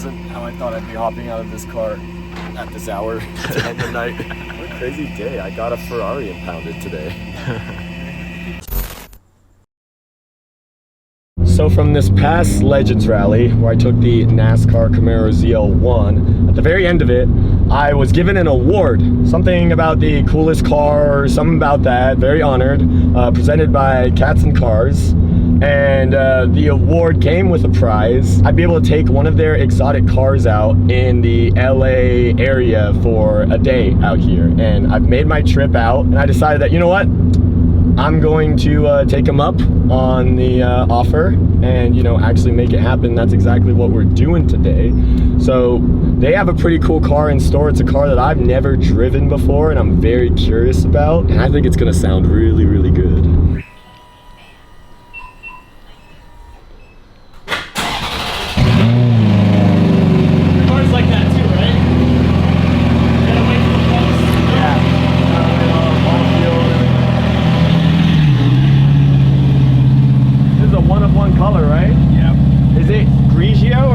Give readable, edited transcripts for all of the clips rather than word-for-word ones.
wasn't how I thought I'd be hopping out of this car at this hour to end the night. What a crazy day. I got a Ferrari impounded today. So from this past Legends Rally, where I took the NASCAR Camaro ZL1, at the very end of it, I was given an award. Something about the coolest car, something about that, very honored, presented by Cats and Cars. And the award came with a prize. I'd be able to take one of their exotic cars out in the LA area for a day out here. And I've made my trip out, and I decided that, you know what? I'm going to take them up on the offer and, you know, actually make it happen. That's exactly what we're doing today. So they have a pretty cool car in store. It's a car that I've never driven before and I'm very curious about. And I think it's gonna sound really, really good.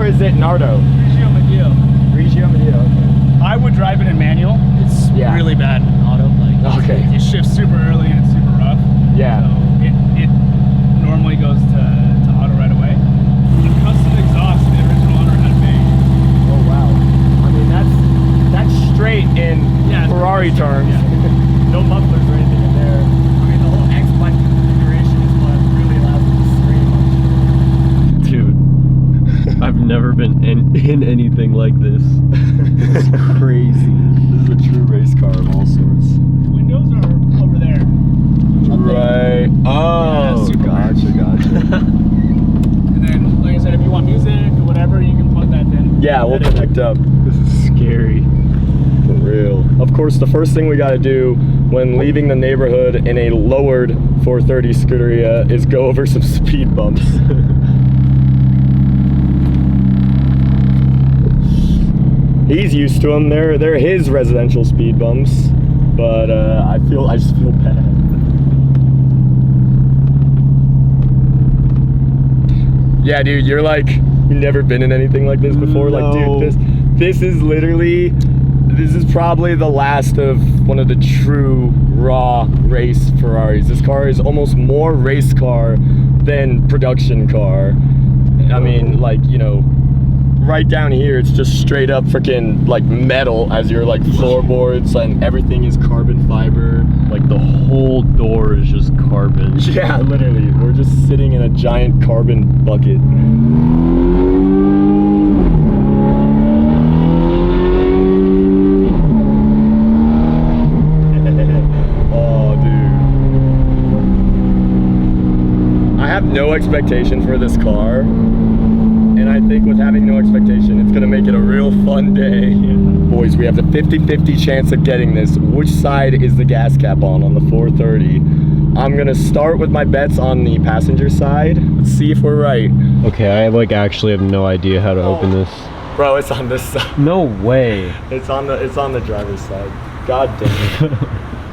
Is it Nardo? Grigio Medio. Grigio Medio, okay. I would drive it in manual. It's really bad in auto. Like, okay. It shifts super early and it's super rough. Yeah. So it normally goes to auto right away. The custom exhaust the original owner had made. Oh wow. I mean that's straight in Ferrari terms. Yeah. No mufflers or anything in there. I mean the whole X-Bike configuration is what really allows it to scream, I'm sure. Dude. I've never been in anything like this. It's crazy. This is a true race car of all sorts. The windows are over there. Right. Oh, yeah, gotcha. And then, like I said, if you want music or whatever, you can plug that in. Yeah, we'll connect up. This is scary. For real. Of course, the first thing we got to do when leaving the neighborhood in a lowered 430 Scuderia is go over some speed bumps. He's used to them. They're his residential speed bumps, but I just feel bad. Yeah, dude, you're like, you've never been in anything like this before. No. Like, dude, this is probably the last of one of the true raw race Ferraris. This car is almost more race car than production car. I mean, like, you know, right down here it's just straight up freaking like metal as your like floorboards, and everything is carbon fiber. Like the whole door is just carbon. Yeah, literally, we're just sitting in a giant carbon bucket. Oh dude, I have no expectation for this car. And I think with having no expectation, it's gonna make it a real fun day. Boys, we have the 50-50 chance of getting this. Which side is the gas cap on the 430? I'm gonna start with my bets on the passenger side. Let's see if we're right. Okay, I like actually have no idea how to open this. Bro, it's on this side. No way. It's on the driver's side. God damn it.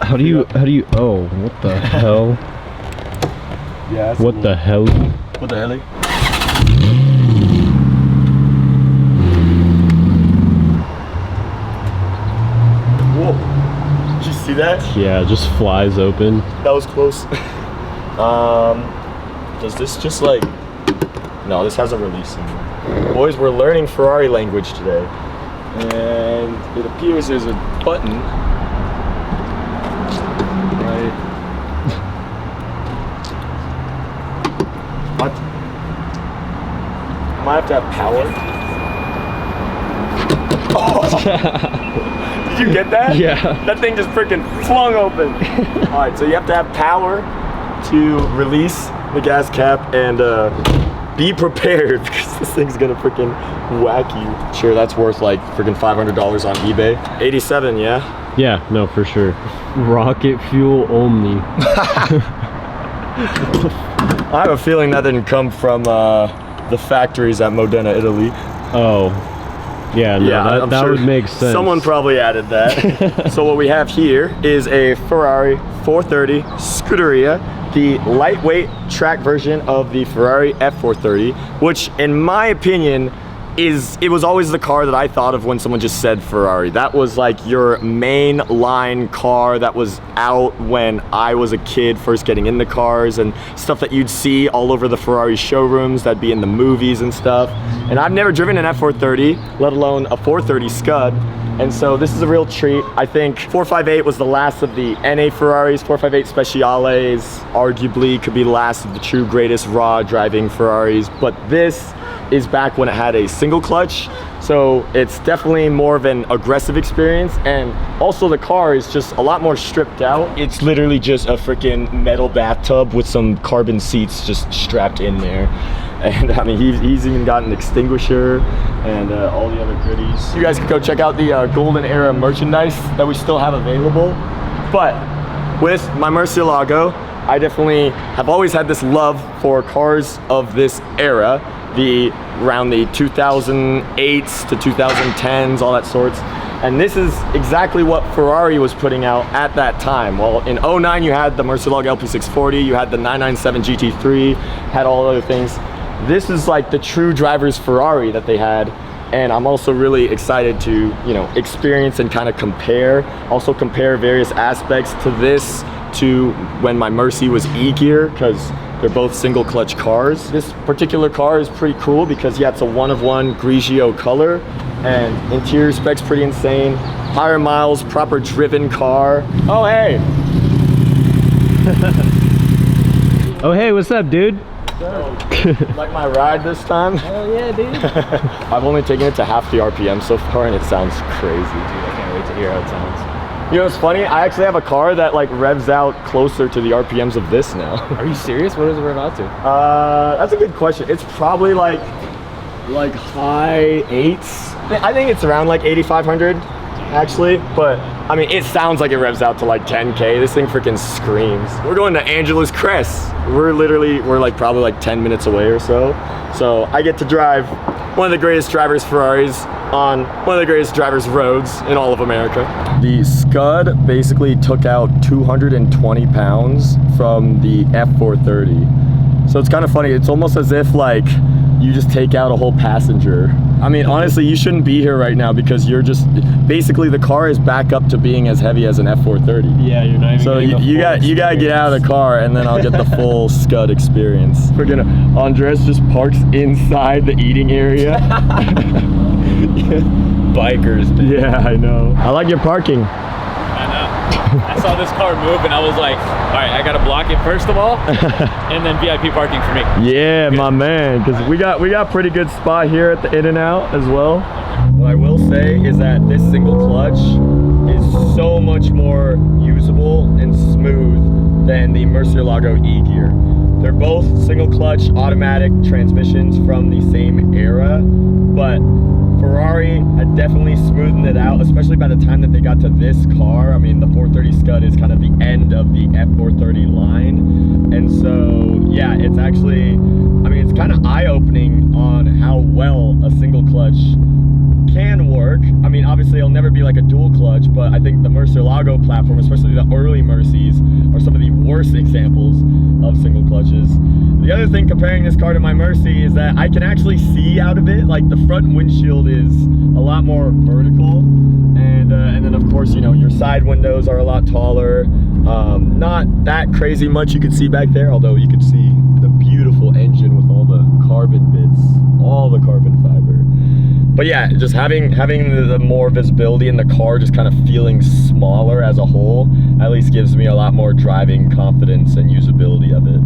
How do you, oh, what the hell? Yeah. What the hell? What the hell? Whoa. Did you see that? Yeah, it just flies open. That was close. Does this just like... No, this has a release in there. Boys, we're learning Ferrari language today. And it appears there's a button. Right. What? I might have to have power. Oh. Did you get that? Yeah. That thing just freaking flung open. Alright, so you have to have power to release the gas cap and be prepared because this thing's gonna freaking whack you. Sure, that's worth like freaking $500 on eBay. 87, yeah? Yeah, no, for sure. Rocket fuel only. I have a feeling that didn't come from the factories at Modena, Italy. Oh. Yeah, no, yeah, that would make sense. Someone probably added that. So what we have here is a Ferrari 430 Scuderia, the lightweight track version of the Ferrari F430, which in my opinion it was always the car that I thought of when someone just said Ferrari. That was like your main line car that was out when I was a kid first getting into cars, and stuff that you'd see all over the Ferrari showrooms, that'd be in the movies and stuff. And I've never driven an F430, let alone a 430 Scud. And so this is a real treat. I think 458 was the last of the NA Ferraris. 458 Speciales arguably could be the last of the true greatest raw driving Ferraris, but this is back when it had a single clutch. So it's definitely more of an aggressive experience, and also the car is just a lot more stripped out. It's literally just a freaking metal bathtub with some carbon seats just strapped in there. And I mean, he's even got an extinguisher and all the other goodies. You guys can go check out the Golden Era merchandise that we still have available. But with my Murcielago, I definitely have always had this love for cars of this era, around the 2008s to 2010s, all that sorts. And this is exactly what Ferrari was putting out at that time. Well, in 09 you had the Murcielago LP640, you had the 997 GT3, had all other things. This is like the true driver's Ferrari that they had, and I'm also really excited to, you know, experience and kind of compare, also compare various aspects to this to when my Mercy was E-Gear, because they're both single clutch cars. This particular car is pretty cool because, yeah, it's a one-of-one Grigio color, and interior specs pretty insane. Higher miles, proper driven car. Oh, hey. Oh, hey, what's up, dude? So, like my ride this time? Oh, yeah, dude. I've only taken it to half the RPM so far, and it sounds crazy. Dude, I can't wait to hear how it sounds. You know what's funny? I actually have a car that like revs out closer to the RPMs of this now. Are you serious? What does it rev out to? That's a good question. It's probably like high 8s. I think it's around like 8,500 actually, but I mean, it sounds like it revs out to like 10K. This thing freaking screams. We're going to Angeles Crest. We're like probably like 10 minutes away or so. So I get to drive one of the greatest drivers Ferraris on one of the greatest drivers roads in all of America. The Scud basically took out 220 pounds from the F430. So it's kind of funny. It's almost as if like you just take out a whole passenger. I mean, honestly, you shouldn't be here right now because you're just, basically the car is back up to being as heavy as an F430. Yeah, you're not even so you gotta get out of the car, and then I'll get the full Scud experience. Andres just parks inside the eating area. Bikers, man. Yeah, I know. I like your parking. I know. I saw this car move and I was like, all right, I gotta block it first of all, and then VIP parking for me. Yeah, my man, because we got pretty good spot here at the In-N-Out as well. What I will say is that this single clutch is so much more usable and smooth than the Murcielago E-Gear. They're both single clutch automatic transmissions from the same era, but Ferrari had definitely smoothened it out, especially by the time that they got to this car. I mean, the 430 Scud is kind of the end of the F430 line. And so, yeah, it's actually, I mean, it's kind of eye-opening on how well a single clutch can work. I mean, obviously it'll never be like a dual clutch, but I think the Murcielago platform, especially the early Mercies, are some of the worst examples of single clutches. The other thing comparing this car to my Mercy is that I can actually see out of it. Like the front windshield is a lot more vertical, and then of course, you know, your side windows are a lot taller. Not that crazy much you can see back there, although you can see the beautiful engine with all the carbon bits, all the carbon fiber. But yeah, just having the more visibility in the car, just kind of feeling smaller as a whole, at least gives me a lot more driving confidence and usability of it.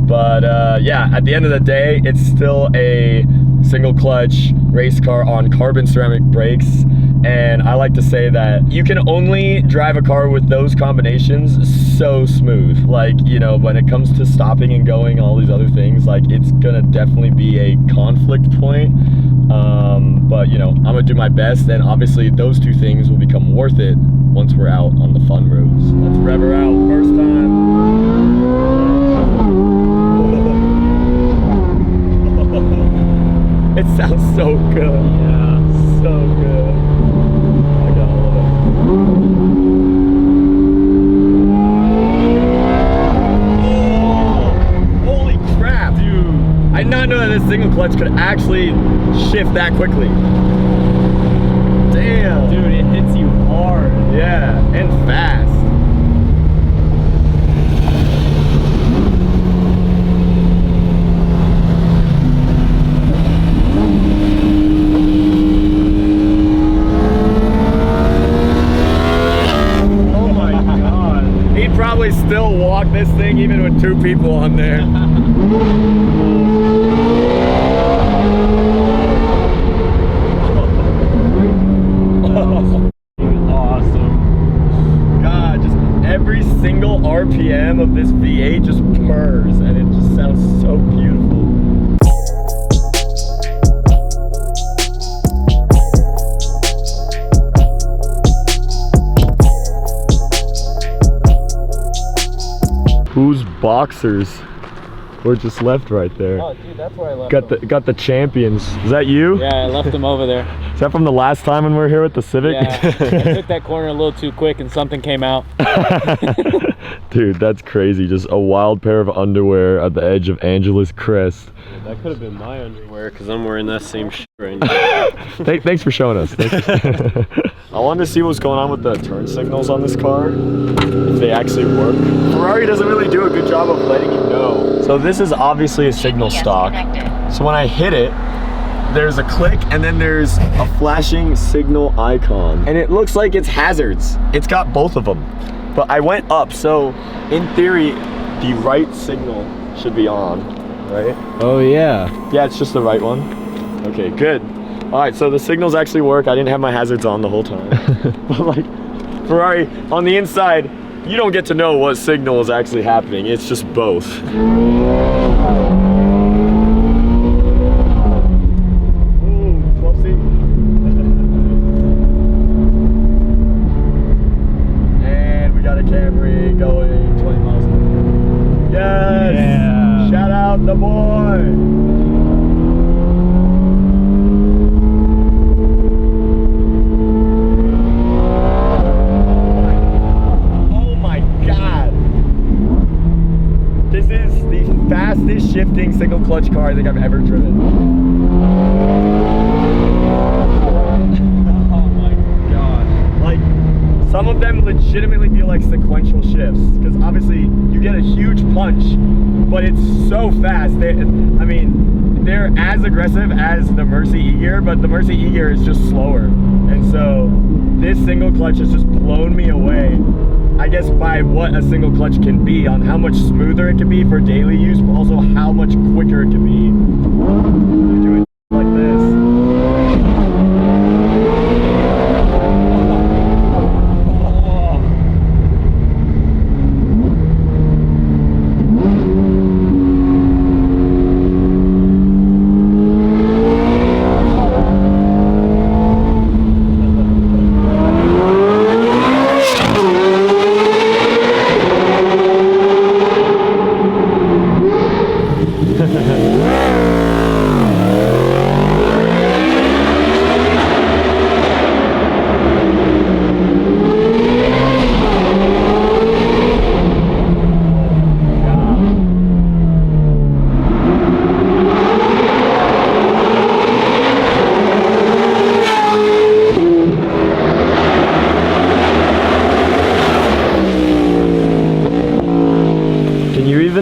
But yeah, at the end of the day, it's still a single clutch race car on carbon ceramic brakes. And I like to say that you can only drive a car with those combinations so smooth. Like, you know, when it comes to stopping and going, all these other things, like it's gonna definitely be a conflict point. But you know, I'm gonna do my best, and obviously those two things will become worth it once we're out on the fun roads. Let's rev her out first time. It sounds so good. Yeah, so good. I gotta love it. Oh, holy crap, dude! I did not know that this single clutch could actually shift that quickly. Damn. Dude, it hits you hard. Yeah, and fast. Probably still walk this thing even with 2 people on there. Awesome. God, just every single RPM of this V8 just purrs and it just sounds so beautiful. Whose boxers were just left right there? Oh, dude, that's where I left them. Got the champions. Is that you? Yeah, I left them over there. Is that from the last time when we were here with the Civic? Yeah, I took that corner a little too quick and something came out. Dude, that's crazy. Just a wild pair of underwear at the edge of Angeles Crest. Dude, that could have been my underwear because I'm wearing that same shit right now. Thanks for showing us. I wanted to see what's going on with the turn signals on this car, if they actually work. Ferrari doesn't really do a good job of letting you know. So this is obviously a signal stock. So when I hit it, there's a click and then there's a flashing signal icon. And it looks like it's hazards. It's got both of them. But I went up, so in theory, the right signal should be on, right? Oh yeah. Yeah, it's just the right one. Okay, good. All right, so the signals actually work. I didn't have my hazards on the whole time. But like, Ferrari, on the inside, you don't get to know what signal is actually happening. It's just both. And we got a Camry going 20 miles an hour. Yes! Yeah. Shout out the boy! Fastest shifting single clutch car I think I've ever driven. Oh my god. Like, some of them legitimately feel like sequential shifts because obviously you get a huge punch, but it's so fast. I mean, they're as aggressive as the Mercy E-Gear, but the Mercy E-Gear is just slower. And so this single clutch has just blown me away. I guess by what a single clutch can be, on how much smoother it can be for daily use, but also how much quicker it can be. Doing like this.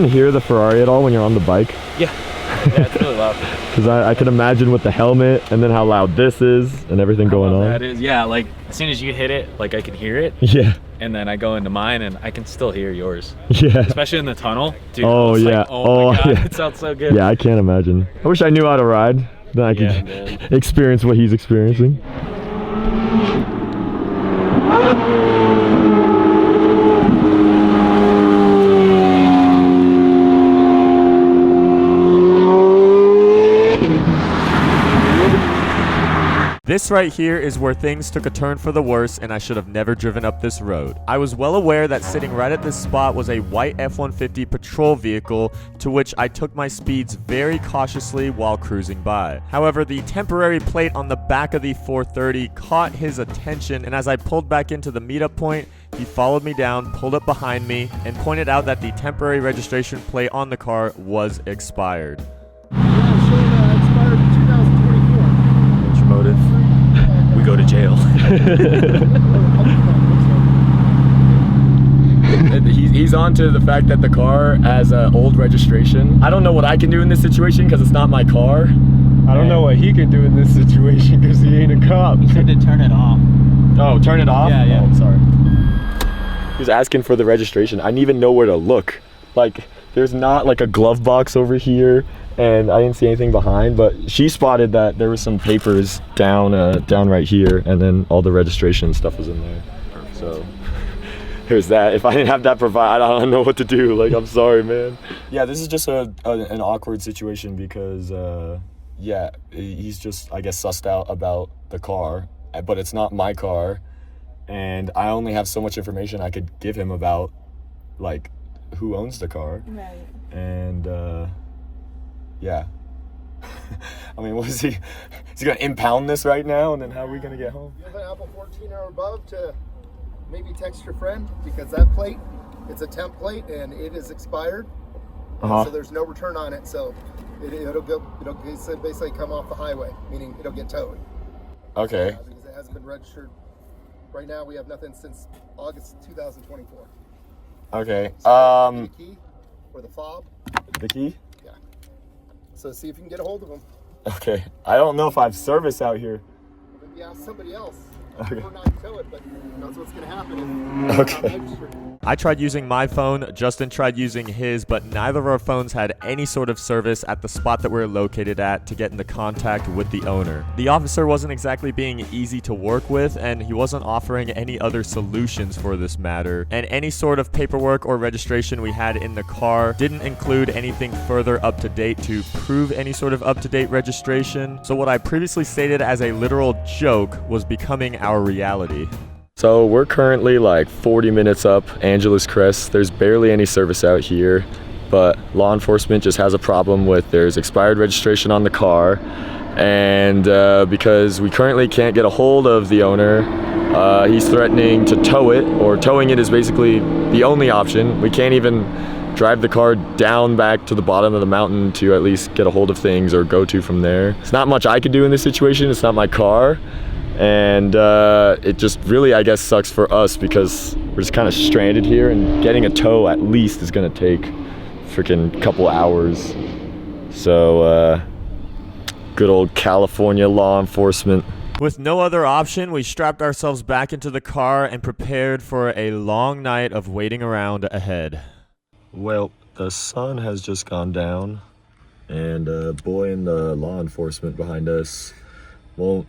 Hear the Ferrari at all when you're on the bike? Yeah, it's really loud. Because I can imagine with the helmet and then how loud this is and everything going on. That is, yeah, like as soon as you hit it, like I can hear it. Yeah. And then I go into mine and I can still hear yours. Yeah. Especially in the tunnel. Dude, oh yeah. Like, oh my God, yeah. it sounds so good. Yeah, I can't imagine. I wish I knew how to ride. Then I could experience what he's experiencing. This right here is where things took a turn for the worse and I should have never driven up this road. I was well aware that sitting right at this spot was a white F-150 patrol vehicle to which I took my speeds very cautiously while cruising by. However, the temporary plate on the back of the 430 caught his attention, and as I pulled back into the meetup point, he followed me down, pulled up behind me, and pointed out that the temporary registration plate on the car was expired. Yeah, He's on to the fact that the car has old registration. I don't know what I can do in this situation because it's not my car. I don't know what he can do in this situation because he ain't a cop. He said to turn it off. Oh, turn it off? Yeah, yeah. Oh, sorry. He was asking for the registration. I didn't even know where to look. Like, there's not like a glove box over here, and I didn't see anything behind, but she spotted that there was some papers down right here, and then all the registration stuff was in there. So there's that. If I didn't have that provided, I don't know what to do. Like, I'm sorry, man. Yeah, this is just an awkward situation because, yeah, he's just, I guess, sussed out about the car, but it's not my car, and I only have so much information I could give him about, like, who owns the car. Right. And, yeah. I mean, what is he? Is he gonna impound this right now, and then how are we gonna get home? You have an Apple 14 or above to maybe text your friend, because that plate, it's a temp plate and it is expired. Uh-huh. So there's no return on it. So it'll basically come off the highway, meaning it'll get towed. Okay. Because it hasn't been registered. Right now we have nothing since August 2024. Okay. So the key or the fob. The key? Yeah. So see if you can get a hold of them. Okay. I don't know if I have service out here. Maybe ask somebody else. Okay. Or not tow it, but that's what's going to happen if it's Okay. not registered. I tried using my phone, Justin tried using his, but neither of our phones had any sort of service at the spot that we're located at to get into contact with the owner. The officer wasn't exactly being easy to work with, and he wasn't offering any other solutions for this matter, and any sort of paperwork or registration we had in the car didn't include anything further up to date to prove any sort of up-to-date registration, so what I previously stated as a literal joke was becoming our reality. So we're currently like 40 minutes up Angeles Crest. There's barely any service out here, but law enforcement just has a problem with there's expired registration on the car, and because we currently can't get a hold of the owner, he's threatening to tow it, or towing it is basically the only option. We can't even drive the car down back to the bottom of the mountain to at least get a hold of things or go to from there. It's not much I could do in this situation. It's not my car. And it just really, I guess, sucks for us because we're just kind of stranded here, and getting a tow at least is gonna take freaking couple hours. So good old California law enforcement. With no other option, we strapped ourselves back into the car and prepared for a long night of waiting around ahead. Well, the sun has just gone down, and boy in the law enforcement behind us won't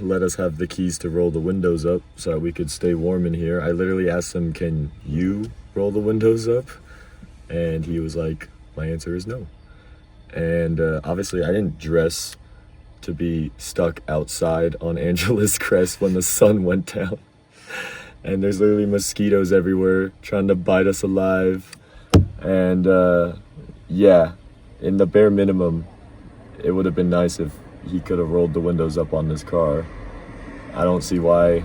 let us have the keys to roll the windows up so that we could stay warm in here. I literally asked him, can you roll the windows up? And he was like, my answer is no. And obviously I didn't dress to be stuck outside on Angeles Crest when the sun went down. And there's literally mosquitoes everywhere trying to bite us alive. And yeah, in the bare minimum, it would have been nice if he could have rolled the windows up on this car. I don't see why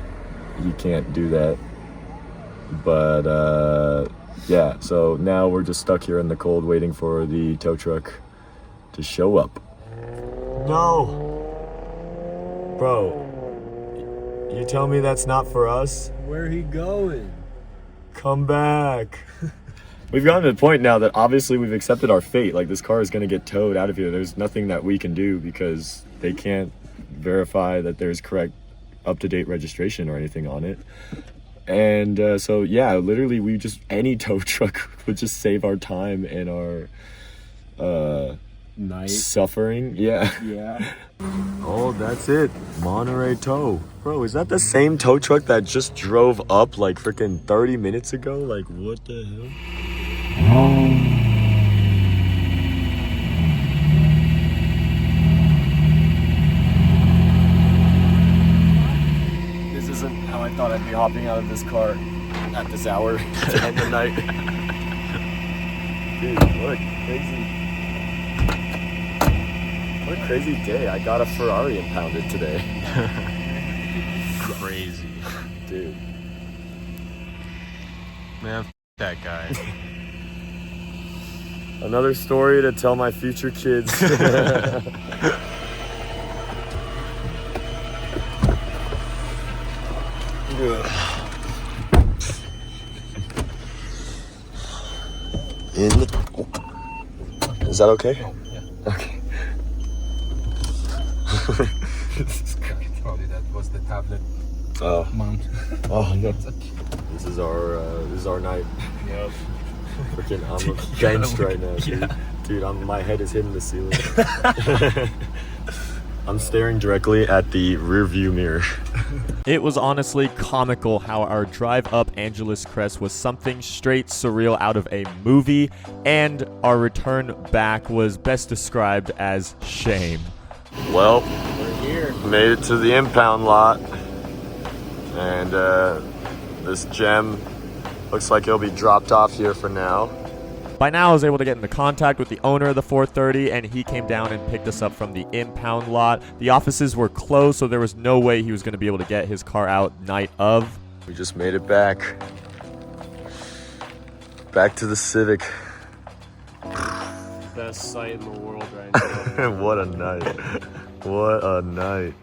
he can't do that. But yeah, so now we're just stuck here in the cold waiting for the tow truck to show up. No! Bro, you tell me that's not for us? Where he going? Come back. We've gotten to the point now that obviously we've accepted our fate. Like, this car is going to get towed out of here. There's nothing that we can do because they can't verify that there's correct up-to-date registration or anything on it. And so yeah, literally any tow truck would just save our time and our Night. suffering. Yeah. Oh, that's it. Monterey Tow. Bro, is that the same tow truck that just drove up like freaking 30 minutes ago? Like, what the hell? This isn't how I thought I'd be hopping out of this car at this hour to end the night. Dude, what a crazy... What a crazy day. I got a Ferrari impounded today. Crazy. Dude. Man, that guy. Another story to tell my future kids. Is that okay? Oh, yeah. Okay. Probably that was the tablet Oh. mount. Oh no. This is our night. Yep. Freaking, I'm benched right now, dude. Dude, my head is hitting the ceiling. I'm staring directly at the rear view mirror. It was honestly comical how our drive up Angeles Crest was something straight surreal out of a movie, and our return back was best described as shame. Well, We're here. made it to the impound lot, and this gem looks like it'll be dropped off here for now. By now, I was able to get into contact with the owner of the 430, and he came down and picked us up from the impound lot. The offices were closed, so there was no way he was going to be able to get his car out night of. We just made it back to the Civic. Best sight in the world right now. What a night. What a night.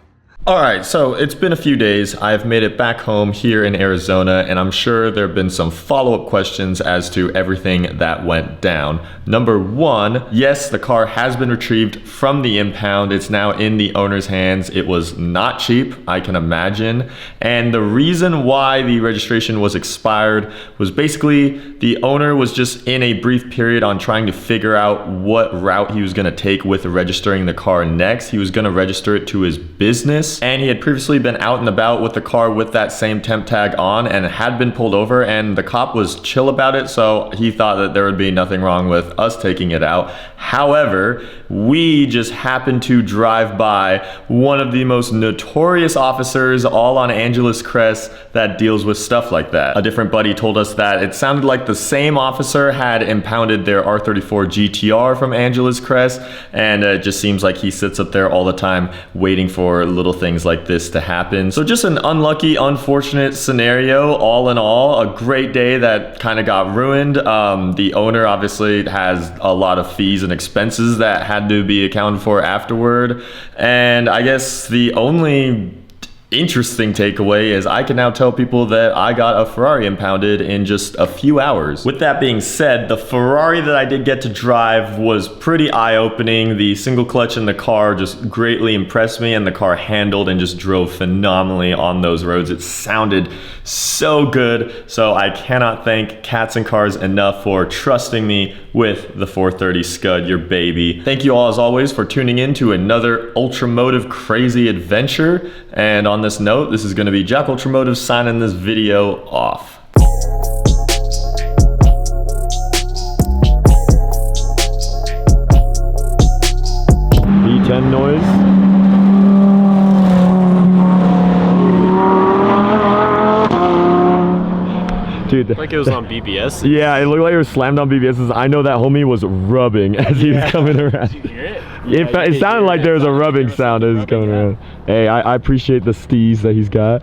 All right, so it's been a few days. I've made it back home here in Arizona, and I'm sure there have been some follow-up questions as to everything that went down. Number one, yes, the car has been retrieved from the impound. It's now in the owner's hands. It was not cheap, I can imagine. And the reason why the registration was expired was basically the owner was just in a brief period on trying to figure out what route he was gonna take with registering the car next. He was gonna register it to his business, and he had previously been out and about with the car with that same temp tag on and had been pulled over, and the cop was chill about it, so he thought that there would be nothing wrong with us taking it out. However, we just happened to drive by one of the most notorious officers all on Angeles Crest that deals with stuff like that. A different buddy told us that it sounded like the same officer had impounded their R34 GTR from Angeles Crest, and it just seems like he sits up there all the time waiting for little things like this to happen. So just an unlucky, unfortunate scenario all in all. A great day that kind of got ruined. The owner obviously has a lot of fees and expenses that had to be accounted for afterward. And I guess the only interesting takeaway is I can now tell people that I got a Ferrari impounded in just a few hours. With that being said, the Ferrari that I did get to drive was pretty eye-opening. The single clutch in the car just greatly impressed me, and the car handled and just drove phenomenally on those roads. It sounded so good. So I cannot thank Cats and Cars enough for trusting me with the 430 Scud, your baby. Thank you all as always for tuning in to another UltraMotive crazy adventure. And on this note, this is going to be JackUltraMotive signing this video off. V10 noise. Dude, Like it was on BBS. yeah, it looked like it was slammed on BBS. I know that homie was rubbing as he was coming around. Did you hear it? It sounded like there was a rubbing sound as he was coming around. Hey, I appreciate the steez that he's got.